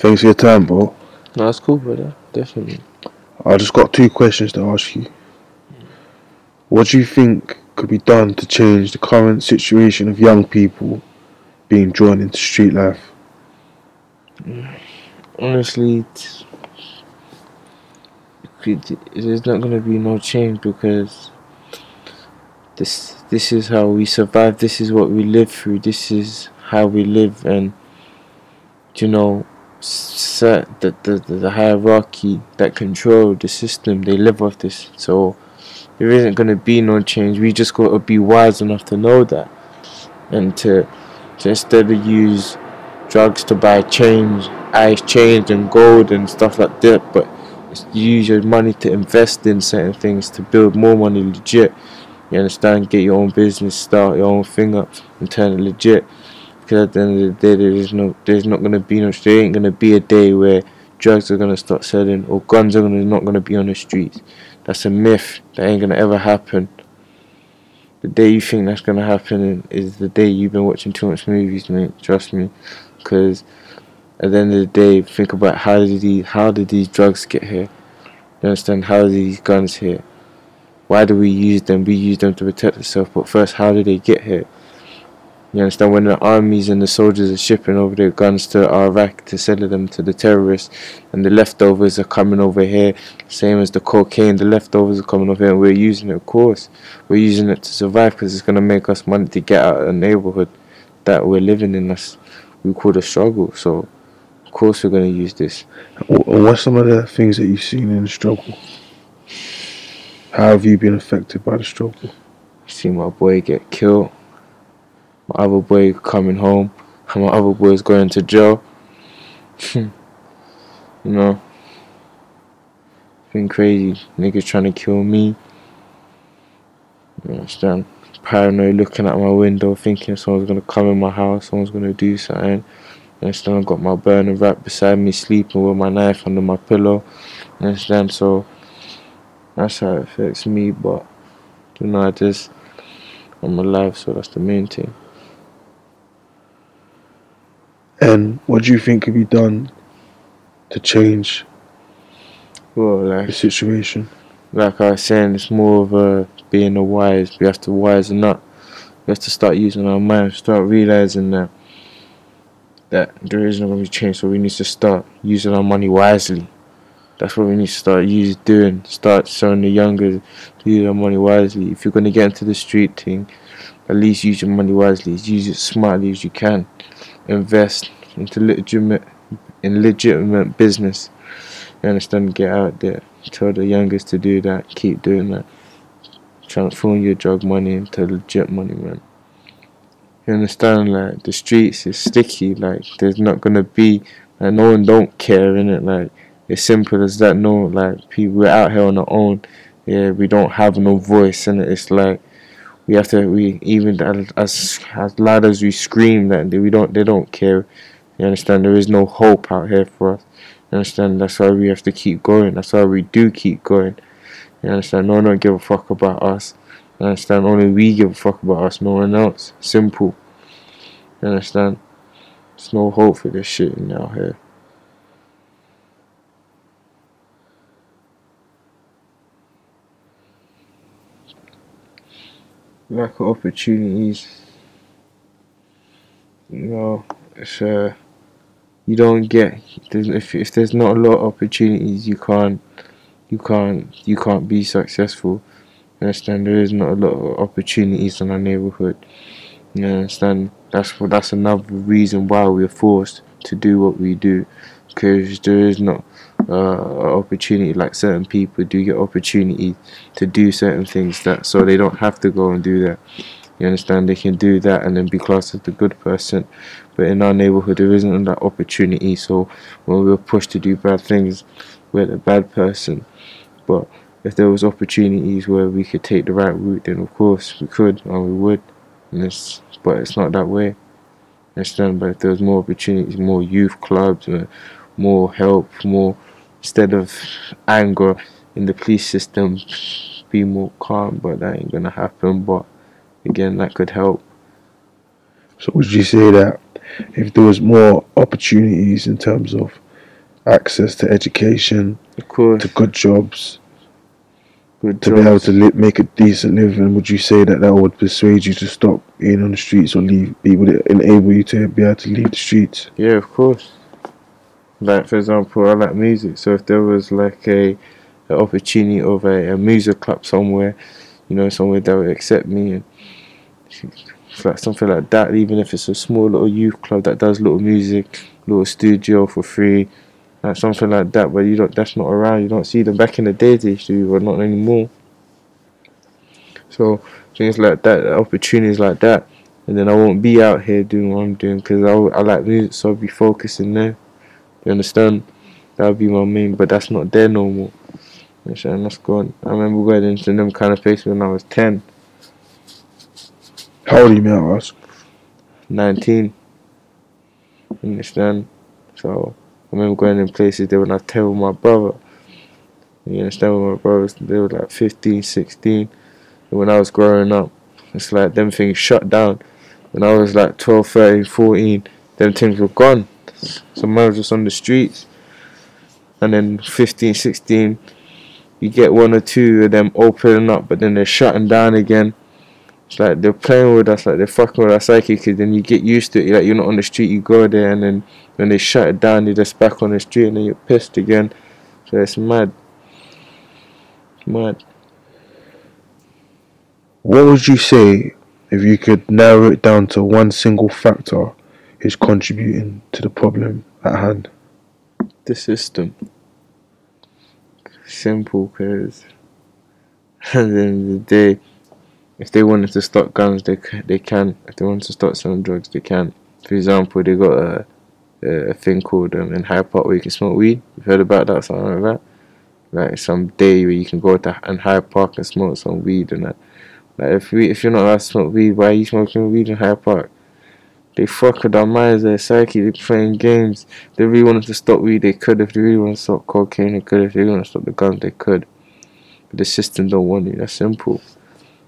Thanks for your time, bro. No, that's cool, brother. Definitely. I just got 2 questions to ask you. What do you think could be done to change the current situation of young people being drawn into street life? Honestly, there's not gonna be no change because this is how we survive. This is what we live through. This is how we live, and you know, the hierarchy that control the system. They live off this, so there isn't gonna be no change. We just gotta be wise enough to know that, and to instead of use drugs to buy ice change and gold and stuff like that, but use your money to invest in certain things to build more money legit. You understand? Get your own business, start your own thing up, and turn it legit. Because at the end of the day, there ain't gonna be a day where drugs are gonna start selling or guns are not gonna be on the streets. That's a myth. That ain't gonna ever happen. The day you think that's gonna happen is the day you've been watching too much movies, mate. Trust me. Because at the end of the day, think about how did these drugs get here? You understand? How did these guns here? Why do we use them? We use them to protect ourselves. But first, how did they get here? You understand? When the armies and the soldiers are shipping over their guns to Iraq to sell them to the terrorists, and the leftovers are coming over here, same as the cocaine, the leftovers are coming over here, and we're using it, of course. We're using it to survive because it's going to make us money to get out of the neighborhood that we're living in. We call the struggle. So, of course, we're going to use this. What's some of the things that you've seen in the struggle? How have you been affected by the struggle? See my boy get killed. My other boy coming home. My other boy's going to jail. You know. Been crazy. Niggas trying to kill me. You understand? Paranoid looking out my window thinking someone's going to come in my house. Someone's going to do something. You understand? I've got my burner wrapped beside me, sleeping with my knife under my pillow. You understand? So that's how it affects me. But you know, I'm alive, so that's the main thing. And what do you think could be done to change the situation? Like I was saying, it's more of being a wise. We have to wisen up. We have to start using our minds, start realizing that there is not going to be change, so we need to start using our money wisely. That's what we need to start doing. Start showing the younger to use our money wisely. If you're going to get into the street thing, at least use your money wisely. Use it smartly as you can. Invest into legitimate business. You understand? Get out there. Tell the youngest to do that. Keep doing that. Transform your drug money into legit money, man. You understand? Like, the streets is sticky. Like, there's not gonna be, like, no one don't care, innit? Like, it's simple as that. No, like, people, we're out here on our own. Yeah, we don't have no voice, innit? It's like even as loud as we scream that they don't care. You understand? There is no hope out here for us. You understand? That's why we have to keep going. That's why we do keep going. You understand? No one don't give a fuck about us. You understand? Only we give a fuck about us. No one else. Simple. You understand? There's no hope for this shit out here. Lack of opportunities. You know, it's you don't get, if there's not a lot of opportunities, you can't be successful. You understand? There is not a lot of opportunities in our neighborhood. You understand? That's another reason why we're forced to do what we do, because there is not opportunity. Like, certain people do get opportunity to do certain things, so they don't have to go and do that. You understand? They can do that and then be classed as the good person. But in our neighborhood, there isn't that opportunity. So when we're pushed to do bad things, we're the bad person. But if there was opportunities where we could take the right route, then of course we could and we would. But it's not that way. Understand? But if there was more opportunities, more youth clubs, more help, more, instead of anger in the police system, be more calm. But that ain't gonna happen. But again, that could help. So would you say that if there was more opportunities in terms of access to education, Of course, to good jobs, good to be able jobs. to make a decent living, would you say that would persuade you to stop being on the streets or leave? Would it enable you to be able to leave the streets? Yeah, of course. Like for example, I like music, so if there was like a opportunity of a music club somewhere, somewhere that would accept me, and like something like that, even if it's a small little youth club that does little music, little studio for free, like something like that. But that's not around. You don't see them. Back in the day they used to, but not anymore. So things like that, opportunities like that, and then I won't be out here doing what I'm doing because I like music, so I'll be focusing there. You understand? That would be my main, but that's not there no more. You understand? That's gone. I remember going into them kind of places when I was 10, How old are you, may I ask? 19. You understand? So I remember going in places there when I tell my brother. You understand? With my brothers, they were like 15, 16. And when I was growing up, it's like them things shut down. When I was like 12, 13, 14, them things were gone. So man was just on the streets. And then 15, 16, you get one or two of them opening up, but then they're shutting down again. It's like they're playing with us, like they're fucking with our psyche, because then you get used to it. Like you're not on the street, you go there, and then when they shut it down, you're just back on the street, and then you're pissed again. So it's mad. Mad. What would you say if you could narrow it down to one single factor is contributing to the problem at hand? The system. Simple, because at the end of the day, if they wanted to stop guns, they can. If they wanted to stop selling drugs, they can. For example, they got a thing called in Hyde Park where you can smoke weed. You've heard about that, something like that? Like some day where you can go to Hyde Park and smoke some weed and that. Like if you're not allowed to smoke weed, why are you smoking weed in Hyde Park? They fuck with our minds, their psyche, they playing games. If they really wanted to stop weed, they could. If they really want to stop cocaine, they could. If they really want to stop the guns, they could. But the system don't want it. That's simple.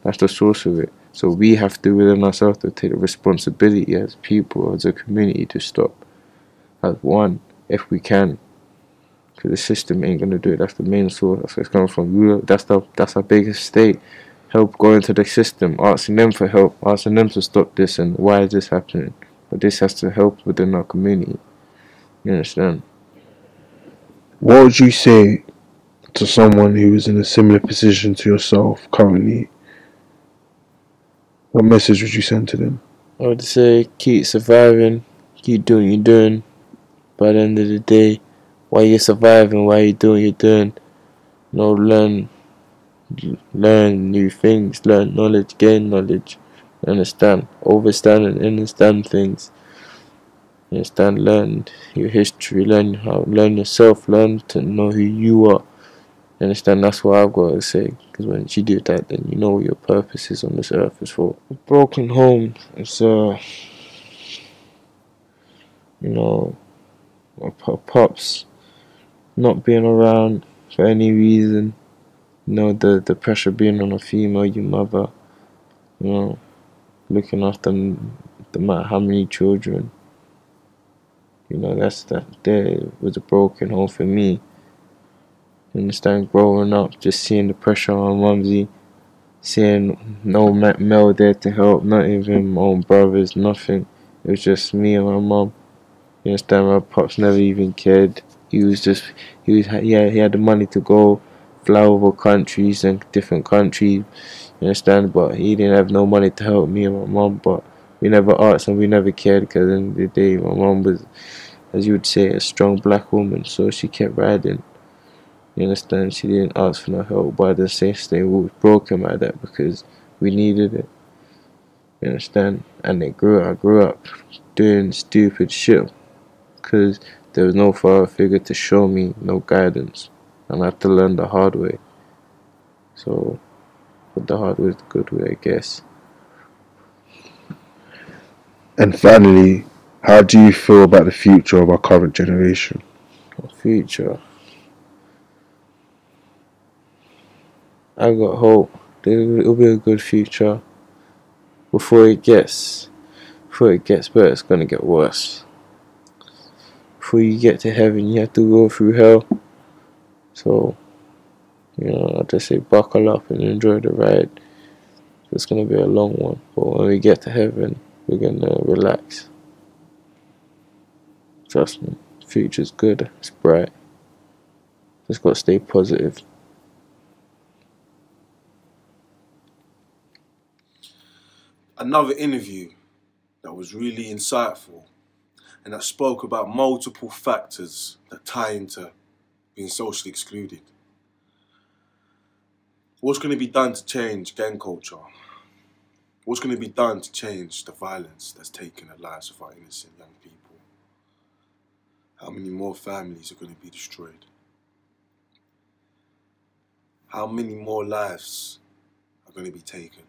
That's the source of it. So we have to, within ourselves, to take the responsibility as people, as a community, to stop. As one, if we can. Because the system ain't gonna do it. That's the main source. That's where it's coming from. That's our biggest stake. Help go into the system, asking them for help, asking them to stop this, and why is this happening? But this has to help within our community. You understand? What would you say to someone who is in a similar position to yourself currently? What message would you send to them? I would say keep surviving, keep doing what you're doing. By the end of the day, while you're surviving, while you're doing what you're doing, learn new things, learn knowledge, gain knowledge, understand, overstand and understand things. Understand, learn your history, learn yourself, learn to know who you are. Understand, that's what I've got to say. Because once you do that, then you know what your purpose is on this earth is for. A broken home, it's my pops not being around for any reason. The pressure being on a female, your mother, looking after them, no matter how many children. That there was a broken home for me. You understand, growing up, just seeing the pressure on mumsy, seeing no male there to help, not even my own brothers, nothing. It was just me and my mum. You understand, my pops never even cared. He had the money to go fly over countries and different countries. You understand, but he didn't have no money to help me and my mum. But we never asked and we never cared, because at the end of the day, my mum was, as you would say, a strong black woman, so she kept riding. You understand? She didn't ask for no help, but at the same time, we was broken by that because we needed it. You understand? And I grew up doing stupid shit because there was no father figure to show me, no guidance, and I had to learn the hard way. So, but the hard way is the good way, I guess. And finally, how do you feel about the future of our current generation? Future. I got hope. It'll be a good future. Before it gets better, it's gonna get worse. before you get to heaven, you have to go through hell. So, I'll just say buckle up and enjoy the ride. It's going to be a long one, but when we get to heaven, we're going to relax. Trust me, the future's good, it's bright. Just got to stay positive. Another interview that was really insightful and that spoke about multiple factors that tie into being socially excluded. What's going to be done to change gang culture? What's going to be done to change the violence that's taken the lives of our innocent young people? How many more families are going to be destroyed? How many more lives are going to be taken?